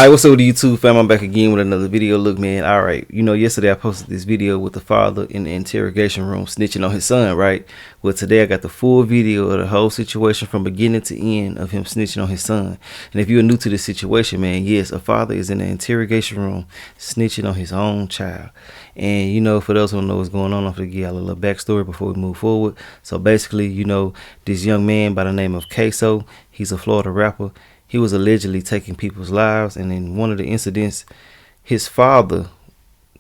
Alright, what's up with the YouTube fam? I'm back again with another video. Look, man, alright, yesterday I posted this video with the father in the interrogation room snitching on his son, right? Well, today I got the full video of the whole situation from beginning to end of him snitching on his son. And if you're new to this situation, man, yes, a father is in the interrogation room snitching on his own child. And, for those who don't know what's going on, I'm going to give y'all a little backstory before we move forward. So basically, this young man by the name of Queso, he's a Florida rapper. He was allegedly taking people's lives, and in one of the incidents, his father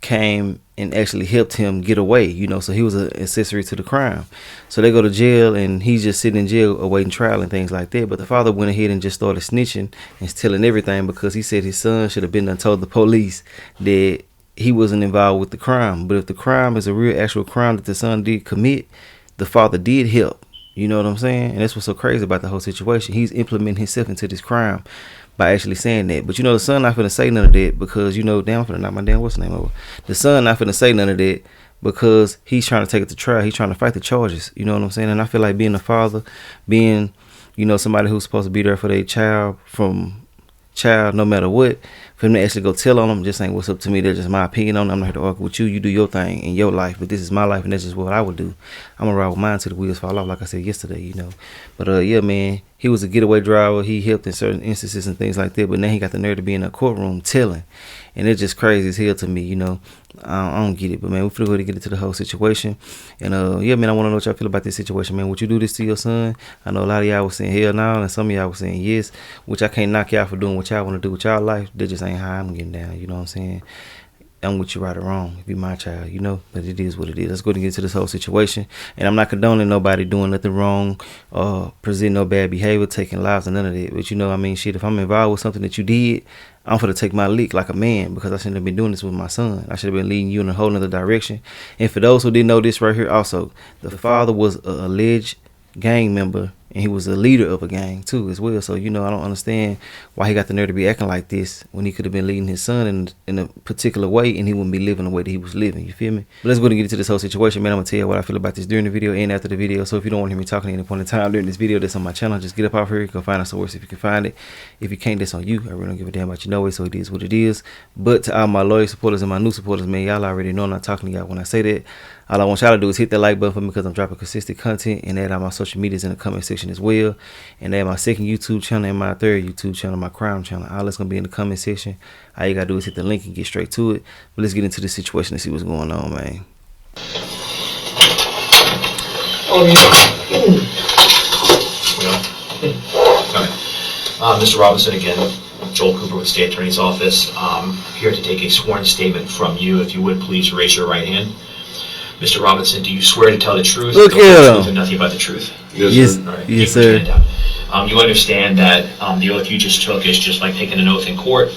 came and actually helped him get away, so he was an accessory to the crime. So they go to jail, and he's just sitting in jail awaiting trial and things like that. But the father went ahead and just started snitching and telling everything because he said his son should have been done told the police that he wasn't involved with the crime. But if the crime is a real actual crime that the son did commit, the father did help. You know what I'm saying? And that's what's so crazy about the whole situation. He's implementing himself into this crime by actually saying that. But the son not finna say none of that because, damn, I'm finna knock my damn what's the name over. The son not finna say none of that because he's trying to take it to trial. He's trying to fight the charges. You know what I'm saying? And I feel like being a father, being, somebody who's supposed to be there for their child no matter what, for him to actually go tell on them just ain't what's up to me. That's just my opinion on it. I'm not here to argue with you. You do your thing in your life, but this is my life, and that's just what I would do. I'm gonna ride with mine till the wheels fall off, like I said yesterday, But yeah, man, he was a getaway driver. He helped in certain instances and things like that, but now he got the nerve to be in a courtroom telling, and it's just crazy as hell to me, I don't get it, but man, we're finna go to get into the whole situation. And yeah, man, I want to know what y'all feel about this situation, man. Would you do this to your son? I know a lot of y'all was saying hell no, and some of y'all was saying yes, which I can't knock y'all for doing what y'all want to do with y'all life. That just ain't how I'm getting down, you know what I'm saying? I'm with you right or wrong. If you my child, but it is what it is. Let's go and get into this whole situation. And I'm not condoning nobody doing nothing wrong, presenting no bad behavior, taking lives, and none of that. But shit, if I'm involved with something that you did, I'm gonna take my lick like a man because I shouldn't have been doing this with my son. I should have been leading you in a whole nother direction. And for those who didn't know this right here also, the father was an alleged gang member, and he was a leader of a gang too as well. So I don't understand why he got the nerve to be acting like this when he could have been leading his son in a particular way, and he wouldn't be living the way that he was living. You feel me? But let's go and get into this whole situation, man. I'm gonna tell you what I feel about this during the video and after the video. So if you don't want to hear me talking at any point in time during this video that's on my channel, just get up off here, go find a source if you can find it. If you can't, that's on you. I really don't give a damn about it, so it is what it is. But to all my loyal supporters and my new supporters, man, y'all already know I'm not talking to y'all when I say that. All I want y'all to do is hit that like button for me because I'm dropping consistent content, and add all my social medias in the comment section as well. And add my second YouTube channel and my third YouTube channel, my crime channel. All that's going to be in the comment section. All you got to do is hit the link and get straight to it. But let's get into the situation and see what's going on, man. Mr. Robinson again, Joel Cooper with State Attorney's Office. I'm here to take a sworn statement from you. If you would please raise your right hand. Mr. Robinson, do you swear to tell the truth, Look here, and nothing but the truth? Yes, All right. Yes, sir. You understand that the oath you just took is just like taking an oath in court,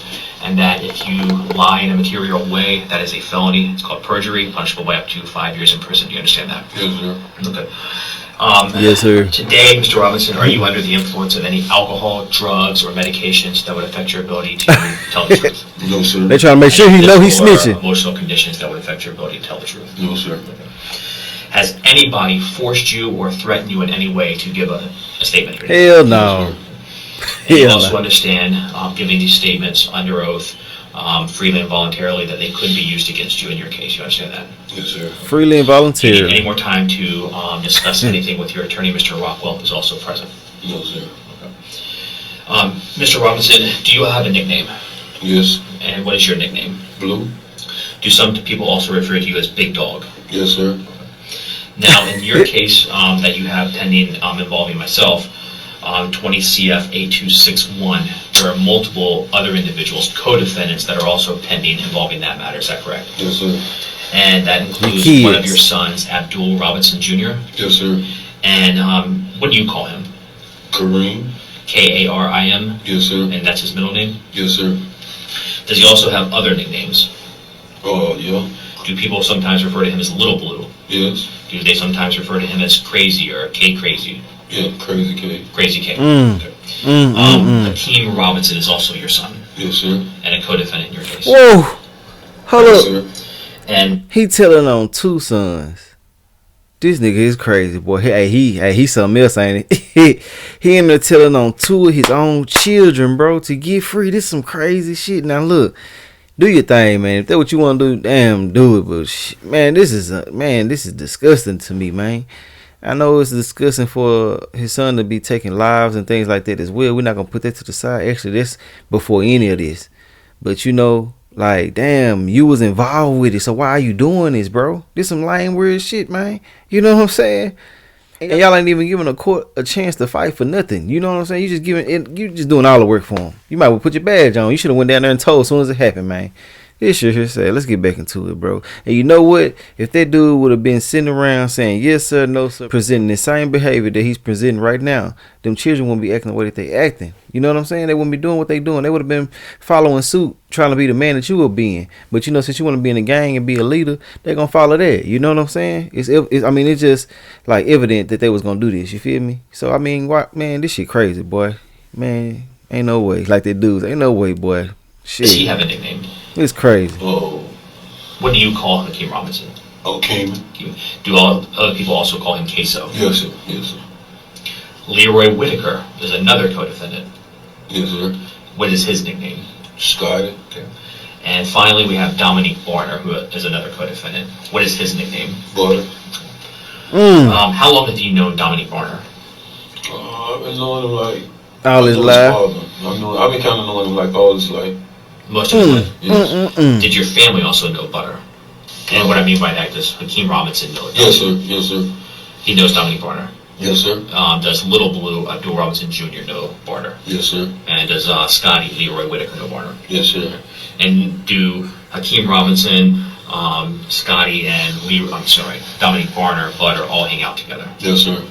and that if you lie in a material way, that is a felony. It's called perjury, punishable by up to 5 years in prison. Do you understand that? Yes, sir. Okay. Yes, sir. Today, Mr. Robinson, are you under the influence of any alcohol, drugs, or medications that would affect your ability to tell the truth? No, sir. They trying to make sure he know he's snitching. Or emotional conditions that would affect your ability to tell the truth? No, sir. Okay. Has anybody forced you or threatened you in any way to give a statement here? Hell no. And you also understand giving these statements under oath freely and voluntarily that they could be used against you in your case. You understand that? Yes, sir. Freely and Do you need voluntarily. any more time to discuss anything with your attorney, Mr. Rockwell, who's also present? No, sir. Okay. Mr. Robinson, do you have a nickname? Yes. And what is your nickname? Blue? Do some people also refer to you as Big Dog? Yes, sir. Now, in your case that you have pending involving myself, 20 CF 8261, there are multiple other individuals, co-defendants, that are also pending involving that matter. Is that correct? Yes, sir. And that includes one of your sons, Abdul Robinson Jr. Yes, sir. And what do you call him? Kareem? Karim? Yes, sir. And that's his middle name? Yes, sir. Does he also have other nicknames? Yeah. Do people sometimes refer to him as Little Blue? Yes. Do they sometimes refer to him as Crazy or K Crazy? Yeah, Crazy K. Crazy K. Okay. Hakeem Robinson is also your son. Yes, sir. And a co-defendant in your case. Whoa. Hold Yes, up. sir. And He telling on two sons. This nigga is crazy, boy. He something else, ain't it? He in there telling on 2 of his own children, bro, to get free. This some crazy shit. Now look, do your thing, man. If that's what you want to do, damn, do it. But man, this is disgusting to me, man. I know it's disgusting for his son to be taking lives and things like that as well. We're not gonna put that to the side. Actually, that's before any of this. But you know, like, damn, you was involved with it. So why are you doing this, bro? This some lame weird shit, man. You know what I'm saying? And y'all ain't even giving a court a chance to fight for nothing. You know what I'm saying? You just doing all the work for him. You might well put your badge on. You should have went down there and told as soon as it happened, man. This shit here said, let's get back into it, bro. And you know what? If that dude would have been sitting around saying yes sir, no sir, presenting the same behavior that he's presenting right now, them children wouldn't be acting the way that they acting. You know what I'm saying? They wouldn't be doing what they doing. They would have been following suit, trying to be the man that you were being. But you know, since you want to be in a gang and be a leader, they're gonna follow that. You know what I'm saying? It's just like evident that they was gonna do this. You feel me? So I mean, what, man? This shit crazy, boy. Man, ain't no way. Like they dudes, ain't no way, boy. Shit. Does he have a nickname? It's crazy. Oh, What do you call Hakeem Robinson? Cayman. Do all other people also call him Queso? Yes, sir. Yes, sir. Leroy Whitaker is another co-defendant. Yes, sir. What is his nickname? Scotty. Okay. And finally, we have Dominique Barner, who is another co-defendant. What is his nickname? Butter. How long have you known Dominique Barner? I've been knowing him like All his life. I've been kind of knowing him like all his life. Most of his life. Yes. Did your family also know Butter? And what I mean by that, does Hakeem Robinson know? Yes, sir. Yes, sir. He knows Dominique Barner. Yes, sir. Does Little Blue Abdul Robinson Jr. know Barner? Yes, sir. And does Scotty Leroy Whitaker know Barner? Yes, sir. And do Hakeem Robinson, Scotty, and Dominique Barner, Butter all hang out together? Yes, sir.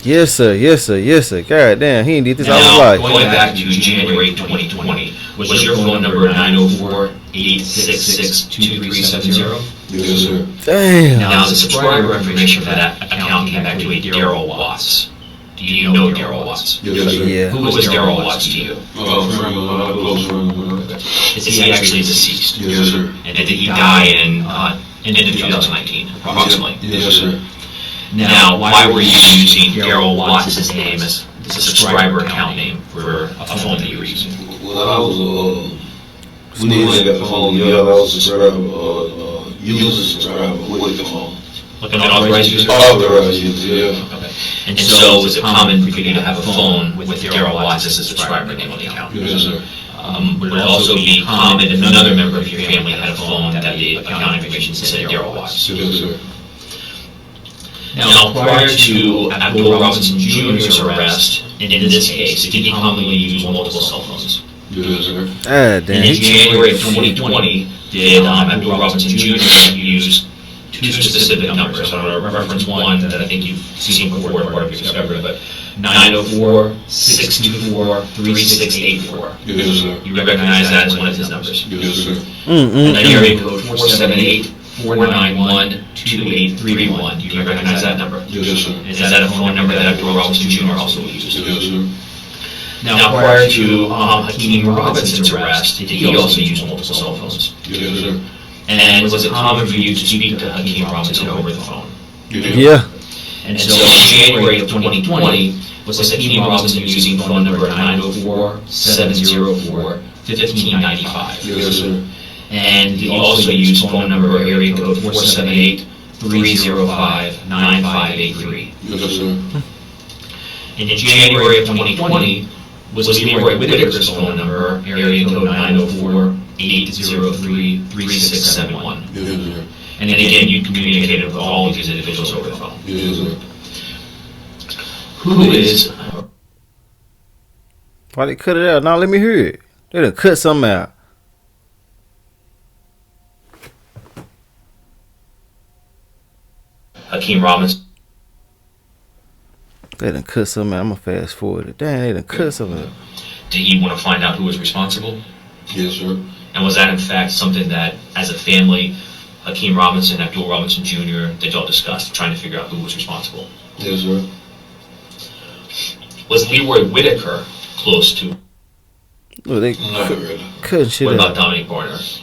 Yes, sir. Yes, sir. Yes, sir. God damn, he ain't did this all his Now, life. going back to January 2020, was your phone number 904-866-2370? Yes, sir. Damn. Now, the subscriber information for that account came back to a Daryl Watts. Do you know Daryl Watts? Yes, sir. Yeah. Who was Daryl Watts to you? Close friend. Is he actually deceased? Yes, sir. And did he die in end of 2019, approximately? Yes, sir. Now, why were you using Daryl Watts' name as the subscriber account name for a phone that you were using? Well, I was when they got the phone, yeah, I was a subscriber, user subscriber with the phone. Like an authorized user? Authorized user, yeah. Okay. And so was it common for you to have a phone with Daryl Watts as a subscriber name on the account? Yes, sir. Would it also be common if another member of your family had a phone that the account information said Daryl Watts? Yes, sir. Now, prior to Abdul Robinson Jr.'s arrest, in this case, did he commonly use multiple cell phones? Yes, sir. Ah, damn. And in January of 2020, did Abdul Robinson Jr. use two specific numbers? I'm going to reference one that I think you've seen before as part of your discovery, but 904-624-3684. Yes, sir. You recognize that as one of his numbers. Yes, sir. And then area code 478-491-2831. Do you recognize that number? Yes, sir. Is that a phone number that Abdul Robinson Jr. also uses? Yes, sir. Now, prior to Hakeem Robinson's arrest, did he also use multiple cell phones? Yes, sir. And was it common for you to speak to Hakeem Robinson over the phone? Yeah. And so in January of 2020, was Hakeem Robinson using phone number 904-704-1595? Yes, sir. And he also used phone number area code 478-305-9583. Yes, sir. And in January of 2020, was Leroy Whitaker's phone number area code 904-803-3671. Yes, sir. And then again, you communicated with all of these individuals over the phone. Yes, sir. Who is Why they cut it out? Now let me hear it. They done cut something out. Hakeem Robinson? They done cut something out. I'm gonna fast forward it. Damn, they done cut something out. Did he want to find out who was responsible? Yes, sir. And was that in fact something that, as a family, Hakeem Robinson, Abdul Robinson Jr., that y'all discussed, trying to figure out who was responsible? Yes, sir. Was Leroy Whitaker close to? Look, they Not really. cutting shit What about out. Dominique Barner?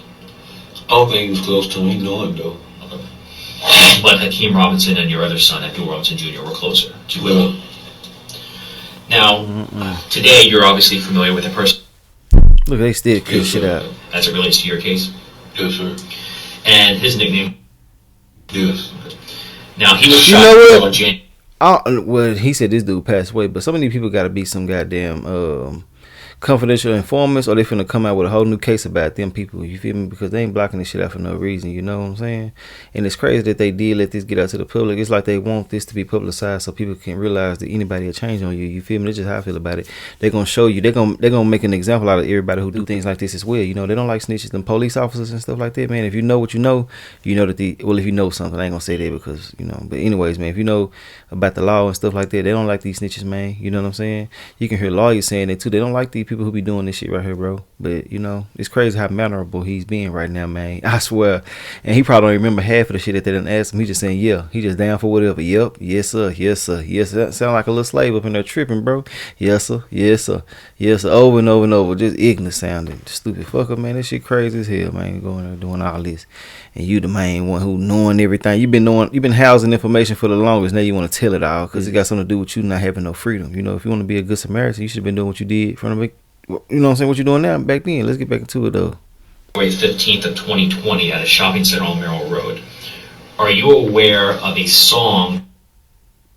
I don't think he was close to him. He knew him, though. Okay. but Hakeem Robinson and your other son, Abdul Robinson Jr., were closer to Willie. Now, today you're obviously familiar with the person. Look, they still kick shit out. As it relates to your case. Yes, sir. And his nickname. Yes. Now, he was You shot know what? on January. Well, he said this dude passed away, but some of these people got to be some goddamn confidential informants, or they finna come out with a whole new case about them people. You feel me? Because they ain't blocking this shit out for no reason. You know what I'm saying? And it's crazy that they did let this get out to the public. It's like they want this to be publicized so people can realize that anybody will change on you. You feel me? That's just how I feel about it. They're gonna show you. They're gonna make an example out of everybody who do things like this as well. You know, they don't like snitches, them police officers and stuff like that, man. If you know what you know that if you know something, I ain't gonna say that because But anyways, man, if you know about the law and stuff like that, they don't like these snitches, man. You know what I'm saying? You can hear lawyers saying that too. They don't like these people who be doing this shit right here, bro. But it's crazy how mannerable he's being right now, man. I swear. And he probably don't remember half of the shit that they done asked him. He just saying, yeah. He just down for whatever. Yep. Yes, sir. Yes, sir. Yes, sir. That sound like a little slave up in there tripping, bro. Yes, sir. Yes, sir. Yes, sir. Over and over and over. Just ignorant sounding. Stupid fucker, man. This shit crazy as hell, man. Going there doing all this. And you the main one who knowing everything. You've been housing information for the longest. Now you want to tell it all because it got something to do with you not having no freedom. If you want to be a good Samaritan, you should have been doing what you did from the You know what I'm saying? What you doing now? Back then. Let's get back into it though. January 15th of 2020 at a shopping center on Merrill Road. Are you aware of a song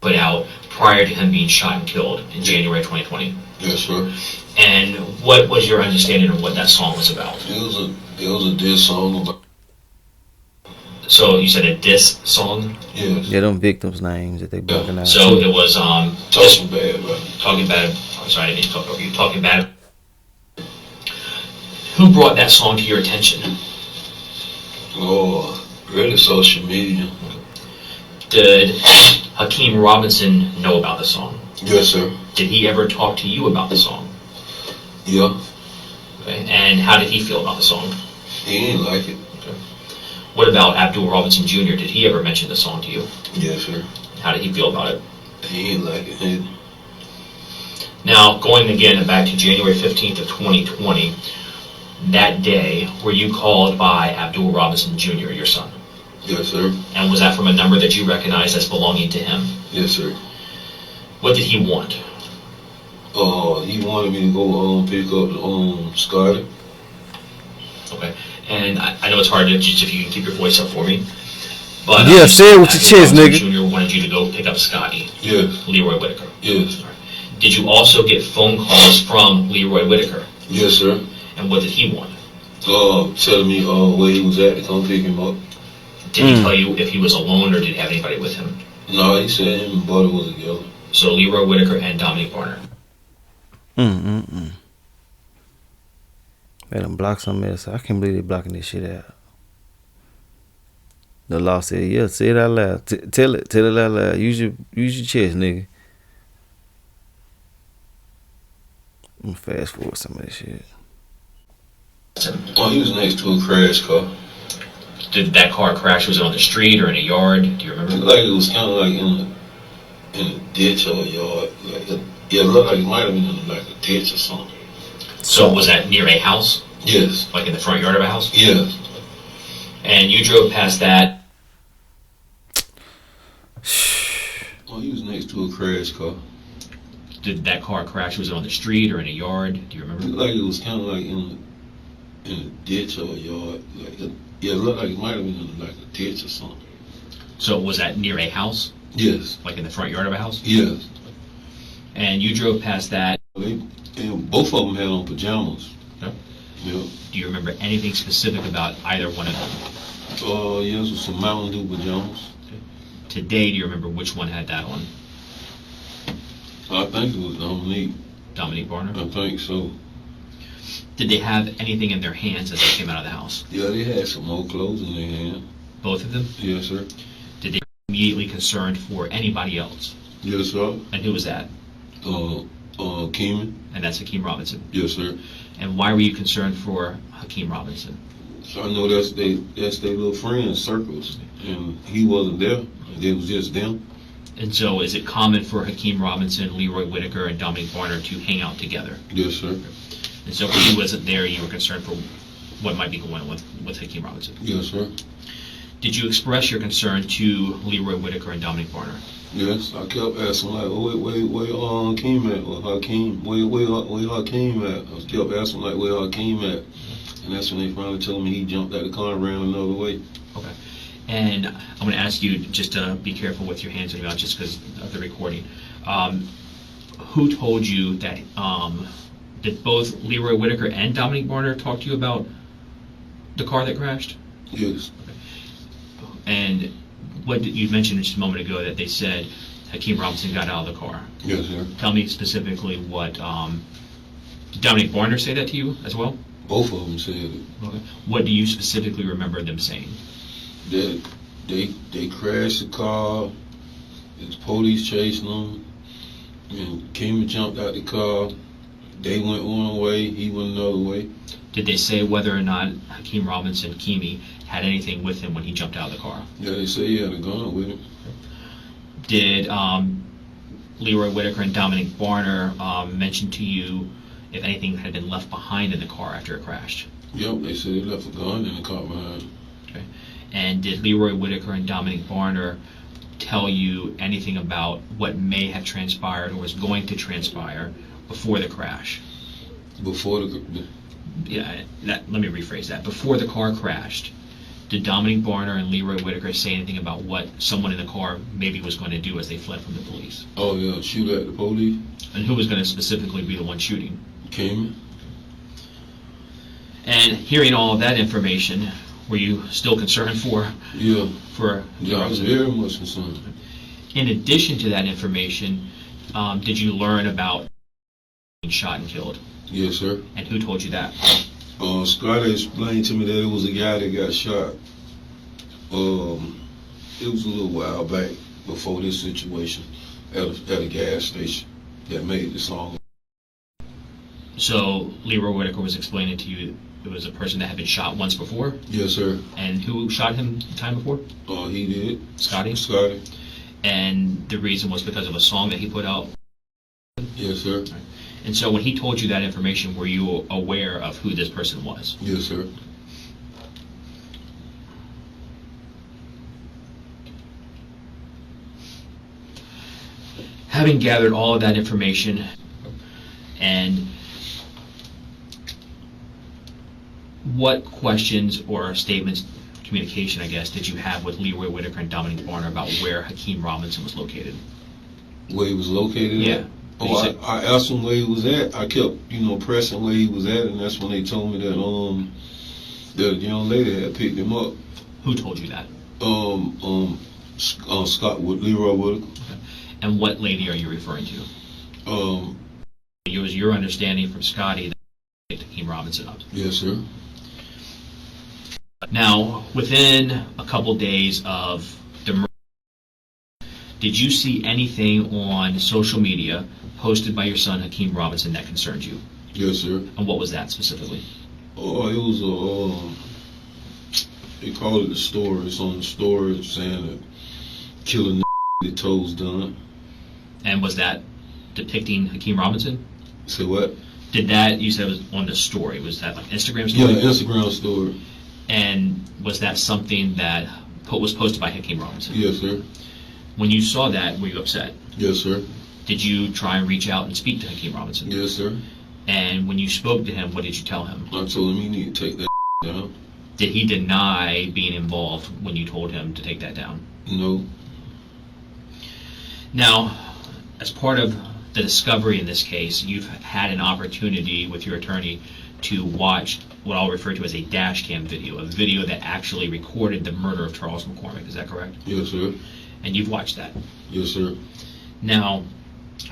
put out prior to him being shot and killed in January 2020? Yes, sir. And what was your understanding of what that song was about? It was a diss song about. So you said a diss song? Yes. Yeah, them victims' names that they blocking out. So it was Talking bad, bro. talking bad. I'm sorry, I didn't mean to talk over you. Talking bad. Who brought that song to your attention? Oh, really social media. Did Hakeem Robinson know about the song? Yes, sir. Did he ever talk to you about the song? Yeah. Okay. And how did he feel about the song? He didn't like it. Okay. What about Abdul Robinson Jr.? Did he ever mention the song to you? Yes, sir. How did he feel about it? He didn't like it. Now, going again back to January 15th of 2020, that day, were you called by Abdul Robinson Jr., your son? Yes, sir. And was that from a number that you recognized as belonging to him? Yes, sir. What did he want? He wanted me to go pick up Scotty. Okay. And I know it's hard to just if you can keep your voice up for me. But yeah, say it with your chest, nigga. Jr. wanted you to go pick up Scotty. Yes. Leroy Whitaker. Yes. Right. Did you also get phone calls from Leroy Whitaker? Yes, sir. And what did he want? Telling me where he was at to come pick him up. Did he tell you if he was alone or did he have anybody with him? No, he said him and Buddy was together. So Leroy Whitaker and Dominic Barner. They done block some mess. I can't believe they blocking this shit out. The law said, yeah, say it out loud. Tell it out loud. Use your chest, nigga. I'm gonna fast forward some of this shit. He was next to a crash car. Did that car crash? Was it on the street or in a yard? Do you remember? Like it was kind of like in a ditch or a yard. It looked like it might have been in like a ditch or something. So was that near a house? Yes. Like in the front yard of a house? Yes. And you drove past that? He was next to a crash car. Did that car crash? Was it on the street or in a yard? Do you remember? Like it was kind of like in a ditch or a yard. It looked like it might have been in like a ditch or something. So was that near a house? Yes. Like in the front yard of a house? Yes. And you drove past that? And both of them had on pajamas. Yeah. Yeah. Do you remember anything specific about either one of them? Yes, with some Mountain Dew pajamas. Okay. Today, do you remember which one had that on? I think it was Dominic Barner? I think so. Did they have anything in their hands as they came out of the house? Yeah, they had some more clothes in their hand. Both of them? Yes, sir. Did they immediately concerned for anybody else? Yes, sir. And who was that? Keeman. And that's Hakeem Robinson. Yes, sir. And why were you concerned for Hakeem Robinson? So I know that's their little friends circles, and he wasn't there. It was just them. And so is it common for Hakeem Robinson, Leroy Whitaker, and Dominic Barner to hang out together? Yes, sir. And so when he wasn't there, you were concerned for what might be going on with Hakeem Robinson? Yes, sir. Did you express your concern to Leroy Whitaker and Dominic Varner? Yes, I kept asking like, where Hakeem at? Or Hakeem, where Hakeem at? I kept asking like, where Hakeem at? And that's when they finally told me he jumped out the car and ran another way. Okay. And I'm going to ask you just to be careful with your hands on your mouth just because of the recording. Who told you that, did both Leroy Whitaker and Dominic Varner talk to you about the car that crashed? Yes. And what did you mentioned just a moment ago that they said Hakeem Robinson got out of the car? Yes, sir. Tell me specifically what, did Dominic Varner say that to you as well? Both of them said it. Okay. What do you specifically remember them saying? That they crashed the car, the police chasing them, and Keem jumped out the car. They went one way, he went another way. Did they say whether or not Hakeem Robinson, Keamy, had anything with him when he jumped out of the car? Yeah, they say he had a gun with him. Did Leroy Whitaker and Dominic Varner mention to you if anything had been left behind in the car after it crashed? Yep, they said they left a gun in the car behind. Okay. And did Leroy Whitaker and Dominic Varner tell you anything about what may have transpired or was going to transpire before the crash? Before the Yeah, let me rephrase that. Before the car crashed, did Dominic Varner and Leroy Whitaker say anything about what someone in the car maybe was going to do as they fled from the police? oh yeah, shoot at the police. And who was going to specifically be the one shooting? Keem. And hearing all of that information, were you still concerned for Yeah, Hakeem I was Robinson? very much concerned. In addition to that information, did you learn about being shot and killed? Yes, sir. And who told you that? Scotty explained to me that it was a guy that got shot. It was a little while back before this situation at a gas station that made the song. So Leroy Whitaker was explaining to you it was a person that had been shot once before? Yes, sir. And who shot him the time before? He did. Scotty? Scotty. And the reason was because of a song that he put out? Yes, sir. And so when he told you that information, were you aware of who this person was? Yes, sir. Having gathered all of that information, and what questions or statements, communication, I guess, did you have with Leroy Whitaker and Dominic Varner about where Hakeem Robinson was located? Where he was located Yeah. at? I asked him where he was at. I kept, pressing where he was at, and that's when they told me that the young lady had picked him up. Who told you that? Scott with Leroy Whitaker. And what lady are you referring to? It was your understanding from Scotty that he picked Hakeem Robinson up. Yes, sir. Now, within a couple days of the murder, did you see anything on social media posted by your son Hakeem Robinson that concerned you? Yes, sir. And what was that specifically? Oh, it was they call it the story. It's on the story saying that killing the toes done. And was that depicting Hakeem Robinson? Say what? Did that, you said it was on the story, was that like Instagram Yeah, story? Instagram story. And was that something that was posted by Hakeem Robinson? Yes, sir. When you saw that, were you upset? Yes, sir. Did you try and reach out and speak to Hakeem Robinson? Yes, sir. And when you spoke to him, what did you tell him? I told him he need to take that down. Did he deny being involved when you told him to take that down? No. Now, as part of the discovery in this case, you've had an opportunity with your attorney to watch what I'll refer to as a dash cam video, a video that actually recorded the murder of Charles McCormick. Is that correct? Yes, sir. And you've watched that. Yes, sir. Now,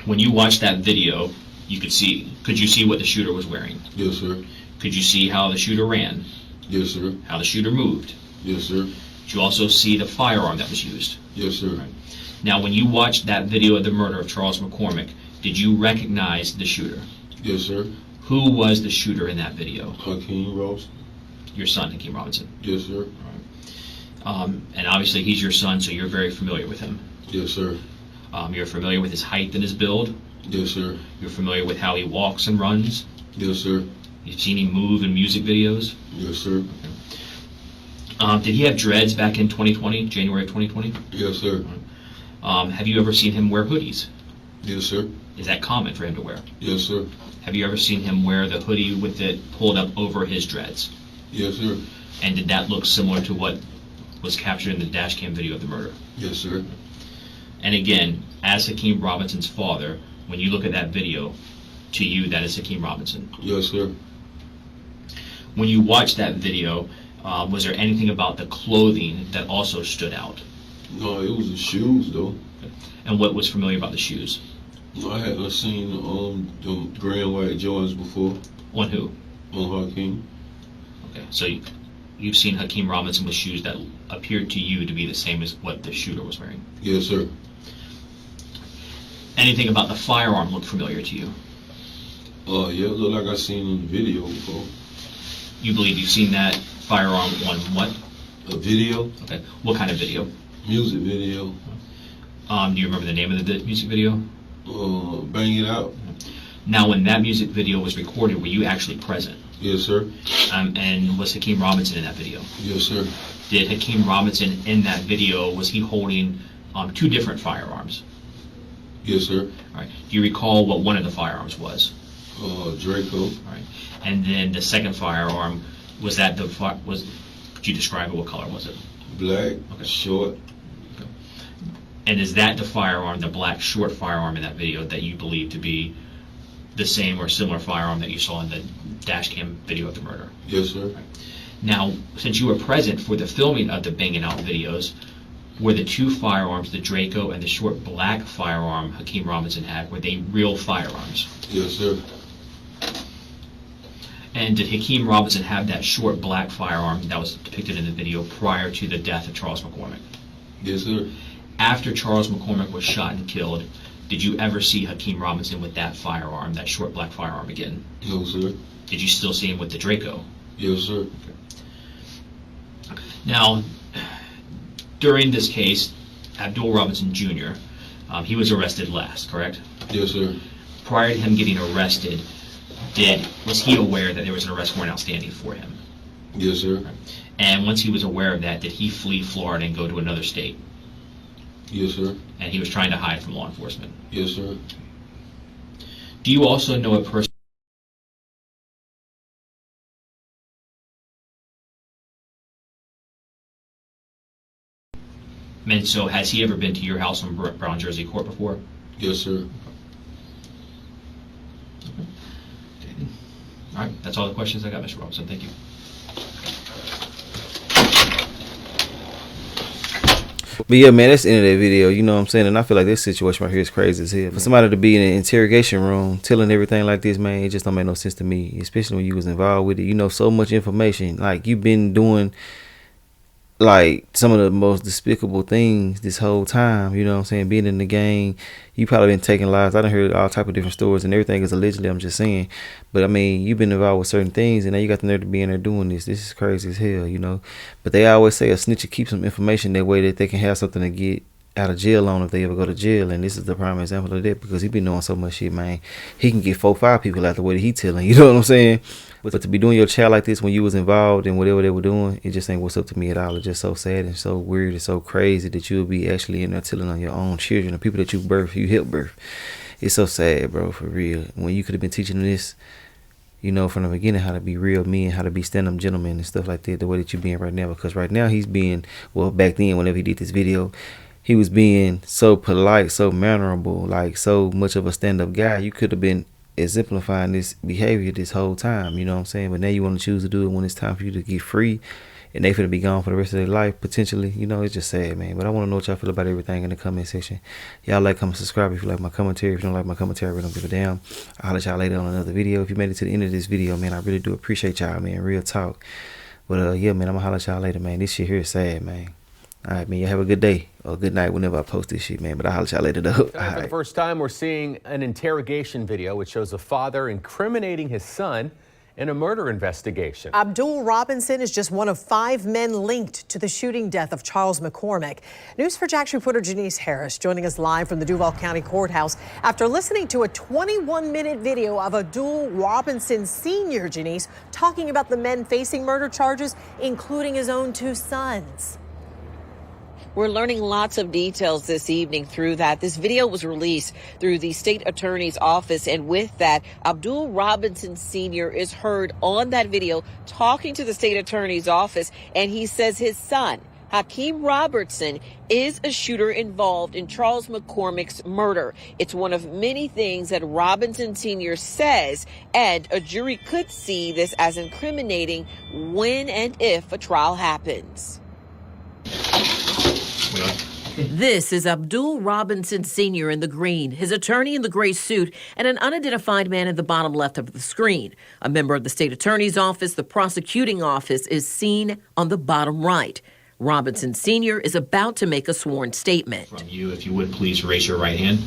when you watched that video, could you see what the shooter was wearing? Yes, sir. Could you see how the shooter ran? Yes, sir. How the shooter moved? Yes, sir. Did you also see the firearm that was used? Yes, sir. Right. Now, when you watched that video of the murder of Charles McCormick, did you recognize the shooter? Yes, sir. Who was the shooter in that video? Hakeem Robinson. Your son, Hakeem Robinson. Yes, sir. And obviously he's your son, so you're very familiar with him. Yes, sir. You're familiar with his height and his build. Yes, sir. You're familiar with how he walks and runs. Yes, sir. You've seen him move in music videos. Yes, sir. Did he have dreads back in 2020, January of 2020? Yes, sir. Have you ever seen him wear hoodies? Yes, sir. Is that common for him to wear? Yes, sir. Have you ever seen him wear the hoodie with it pulled up over his dreads? Yes, sir. And did that look similar to what was captured in the dash cam video of the murder? Yes, sir. And again, as Hakeem Robinson's father, when you look at that video, to you, that is Hakeem Robinson. Yes, sir. When you watched that video, was there anything about the clothing that also stood out? No, it was the shoes, though. And what was familiar about the shoes? No, I hadn't seen the gray and white Jordans before On who? on Hakeem. Okay, so you've seen Hakeem Robinson with shoes that appeared to you to be the same as what the shooter was wearing. Yes, sir. Anything about the firearm look familiar to you? Yeah, it looked like I seen in the video before. You believe you've seen that firearm on what? A video? Okay, what kind of video? Music video. Do you remember the name of the music video? Bang It Out. Now, when that music video was recorded, were you actually present? Yes, sir. And was Hakeem Robinson in that video? Yes, sir. Did Hakeem Robinson in that video, was he holding two different firearms? Yes, sir. All right. Do you recall what one of the firearms was? Draco. All right. And then the second firearm, was that could you describe it? What color was it? Black. Okay. Short. And is that the firearm, the black short firearm in that video, that you believe to be the same or similar firearm that you saw in the dash cam video of the murder? Yes, sir. Now, since you were present for the filming of the Banging Out videos, were the two firearms, the Draco and the short black firearm Hakeem Robinson had, were they real firearms? Yes, sir. And did Hakeem Robinson have that short black firearm that was depicted in the video prior to the death of Charles McCormick? Yes, sir. After Charles McCormick was shot and killed, did you ever see Hakeem Robinson with that firearm, that short black firearm again? No, sir. Did you still see him with the Draco? Yes, sir. Now, during this case, Abdul Robinson Jr., he was arrested last, correct? Yes, sir. Prior to him getting arrested, was he aware that there was an arrest warrant outstanding for him? Yes, sir. And once he was aware of that, did he flee Florida and go to another state? Yes, sir. And he was trying to hide from law enforcement. Yes, sir. Do you also know a person? And so, has he ever been to your house on Brown Jersey Court before? Yes, sir. All right, that's all the questions I got, Mr. Robinson. Thank you. But yeah, man, that's the end of that video. You know what I'm saying? And I feel like this situation right here is crazy as hell. For somebody to be in an interrogation room telling everything like this, man, it just don't make no sense to me. Especially when you was involved with it. You know so much information. Like, you've been doing like some of the most despicable things this whole time. You know what I'm saying? Being in the gang, you probably been taking lives. I done heard all type of different stories, and everything is allegedly, I'm just saying. But I mean, you've been involved with certain things, and now you got the nerve to be in there doing this. This is crazy as hell, you know. But they always say a snitcher keeps some information that way that they can have something to get out of jail on if they ever go to jail. And this is the prime example of that, because he been doing so much shit, man. He can get 4-5 people out the way that he telling. You know what I'm saying? But to be doing your child like this when you was involved in whatever they were doing, it just ain't what's up to me at all. It's just so sad and so weird and so crazy that you would be actually in there telling on your own children, the people that you helped birth. It's so sad, bro, for real. When you could have been teaching them this, you know, from the beginning, how to be real men, how to be stand-up gentlemen and stuff like that, the way that you being right now. Because right now he's being, well, back then, whenever he did this video, he was being so polite, so mannerable, like so much of a stand-up guy. You could have been exemplifying this behavior this whole time, you know what I'm saying? But now you want to choose to do it when it's time for you to get free and they finna be gone for the rest of their life, potentially. You know, it's just sad, man. But I want to know what y'all feel about everything in the comment section. Y'all like, comment, subscribe if you like my commentary. If you don't like my commentary, I really don't give a damn. I'll holler at y'all later on another video. If you made it to the end of this video, man, I really do appreciate y'all, man. Real talk. But yeah, man, I'm gonna holler at y'all later, man. This shit here is sad, man. All right, man, you have a good day or good night whenever I post this shit, man. But I'll holler at y'all later, though. For the first time, we're seeing an interrogation video which shows a father incriminating his son in a murder investigation. Abdul Robinson is just one of 5 men linked to the shooting death of Charles McCormick. News4Jax reporter Janice Harris joining us live from the Duval County Courthouse after listening to a 21-minute video of Abdul Robinson Sr., Janice, talking about the men facing murder charges, including his own 2 sons. We're learning lots of details this evening through that. This video was released through the state attorney's office, and with that, Abdul Robinson Sr. is heard on that video talking to the state attorney's office, and he says his son, Hakeem Robertson, is a shooter involved in Charles McCormick's murder. It's one of many things that Robinson Sr. says, and a jury could see this as incriminating when and if a trial happens. This is Abdul Robinson Sr. in the green, his attorney in the gray suit, and an unidentified man in the bottom left of the screen. A member of the state attorney's office, the prosecuting office, is seen on the bottom right. Robinson Sr. is about to make a sworn statement. From you, if you would please raise your right hand.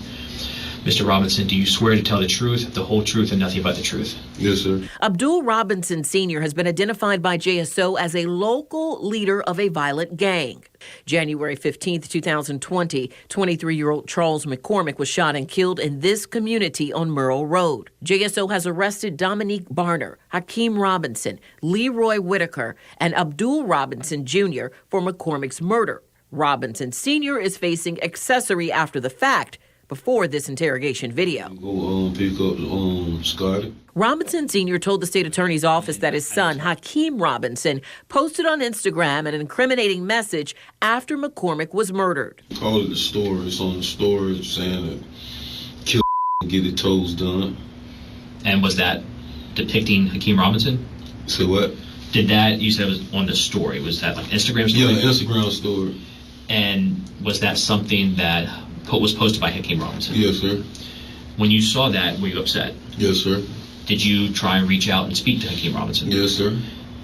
Mr. Robinson, do you swear to tell the truth, the whole truth, and nothing but the truth? Yes, sir. Abdul Robinson Sr. has been identified by JSO as a local leader of a violent gang. January 15th, 2020, 23-year-old Charles McCormick was shot and killed in this community on Merle Road. JSO has arrested Dominique Barner, Hakeem Robinson, Leroy Whitaker, and Abdul Robinson Jr. for McCormick's murder. Robinson Sr. is facing accessory after the fact before this interrogation video. Go pick up Scotty. Robinson Sr. told the state attorney's office that his son, Hakeem Robinson, posted on Instagram an incriminating message after McCormick was murdered. Call it the story. It's on the story saying that kill get his toes done. And was that depicting Hakeem Robinson? Say what? Did that, you said it was on the story, was that like Instagram story? Yeah, Instagram story. And was that something that was posted by Hakeem Robinson? Yes, sir. When you saw that, were you upset? Yes, sir. Did you try and reach out and speak to Hakeem Robinson? Yes, sir.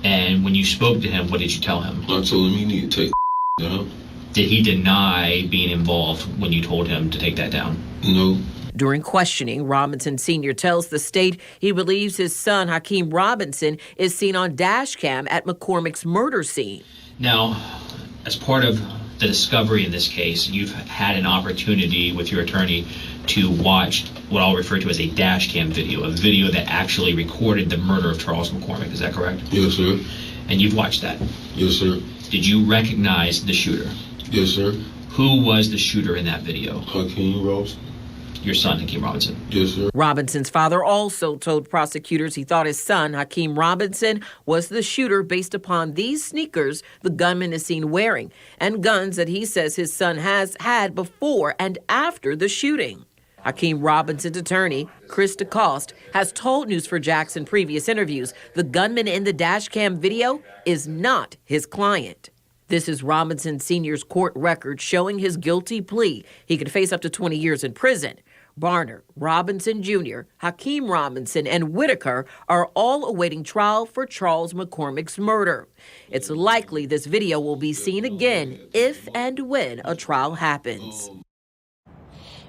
And when you spoke to him, what did you tell him? I told him he need to take down. Did he deny being involved when you told him to take that down? No. During questioning, Robinson Sr. tells the state he believes his son, Hakeem Robinson, is seen on dash cam at McCormick's murder scene. Now, as part of the discovery in this case, you've had an opportunity with your attorney to watch what I'll refer to as a dash cam video, a video that actually recorded the murder of Charles McCormick. Is that correct? Yes, sir. And you've watched that? Yes, sir. Did you recognize the shooter? Yes, sir. Who was the shooter in that video? Hakeem Robinson. Your son, Hakeem Robinson. Yes, sir. Robinson's father also told prosecutors he thought his son, Hakeem Robinson, was the shooter based upon these sneakers the gunman is seen wearing and guns that he says his son has had before and after the shooting. Hakeem Robinson's attorney, Chris DeCoste, has told News4Jax in previous interviews the gunman in the dash cam video is not his client. This is Robinson Sr.'s court record showing his guilty plea. He could face up to 20 years in prison. Barner, Robinson Jr., Hakeem Robinson, and Whitaker are all awaiting trial for Charles McCormick's murder. It's likely this video will be seen again if and when a trial happens.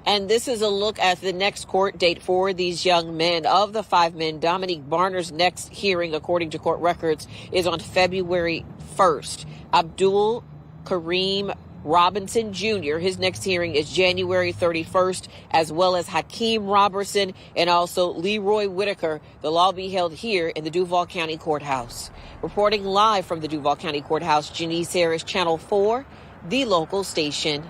And this is a look at the next court date for these young men. Of the 5 men, Dominique Barner's next hearing, according to court records, is on February 1st. Abdul Kareem Robinson Jr., his next hearing is January 31st, as well as Hakeem Robertson and also Leroy Whitaker. They'll all be held here in the Duval County Courthouse. Reporting live from the Duval County Courthouse, Janice Harris, Channel 4, the local station.